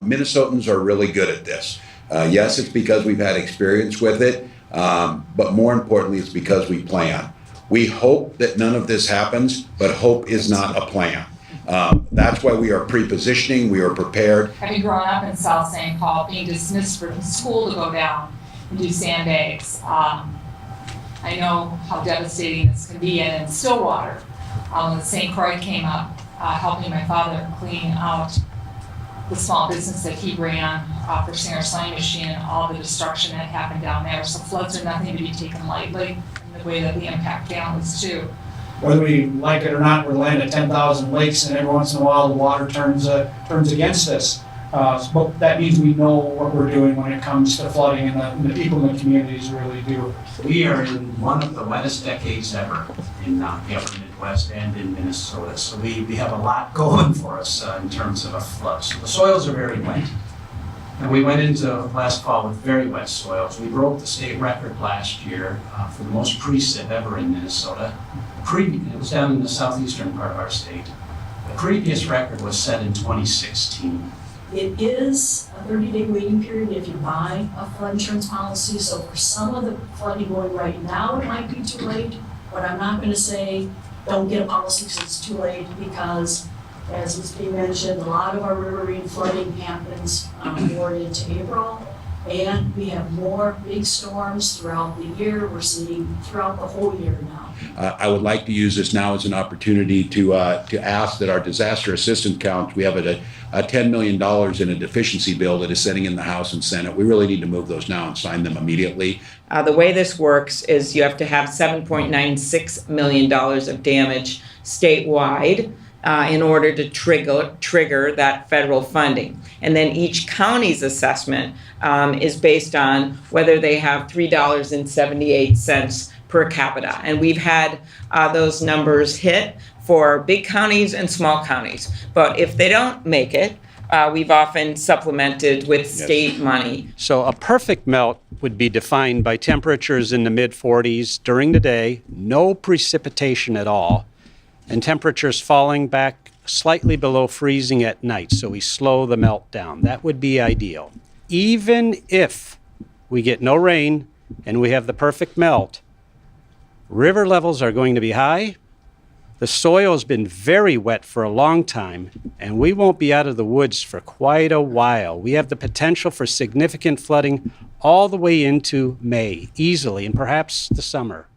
Minnesotans are really good at this. Yes, it's because we've had experience with it, but more importantly, it's because we plan. We hope that none of this happens, but hope is not a plan. That's why we are pre-positioning, we are prepared. Having grown up in South St. Paul, being dismissed from school to go down and do sandbags, I know how devastating this can be. And in Stillwater, when St. Croix came up, helping my father clean out the small business that he ran for Singer Sewing Machine and all the destruction that happened down there. So floods are nothing to be taken lightly in the way that they impact families too. Whether we like it or not, we're land at 10,000 lakes, and every once in a while the water turns against us. But that means we know what we're doing when it comes to flooding, and the people in the communities really do. We are in one of the wettest decades ever in the upper Midwest and in Minnesota. So we have a lot going for us in terms of a flood. So the soils are very wet. And we went into last fall with very wet soils. We broke the state record last year for the most precip ever in Minnesota. It was down in the southeastern part of our state. The previous record was set in 2016. It is a 30-day waiting period if you buy a flood insurance policy. So for some of the flooding going right now, it might be too late. But I'm not going to say don't get a policy because it's too late, because as was being mentioned, a lot of our riverine flooding happens more into April. And we have more big storms throughout the year. We're seeing throughout the whole year now. I would like to use this now as an opportunity to ask that our disaster assistance count, we have a $10 million in a deficiency bill that is sitting in the House and Senate. We really need to move those now and sign them immediately. The way this works is you have to have $7.96 million of damage statewide in order to trigger that federal funding. And then each county's assessment is based on whether they have $3.78 per capita. And we've had those numbers hit for big counties and small counties. But if they don't make it, we've often supplemented with state money. So a perfect melt would be defined by temperatures in the mid-40s during the day, no precipitation at all, and temperatures falling back slightly below freezing at night, so we slow the melt down. That would be ideal. Even if we get no rain and we have the perfect melt, river levels are going to be high. The soil has been very wet for a long time, and we won't be out of the woods for quite a while. We have the potential for significant flooding all the way into May, easily, and perhaps the summer.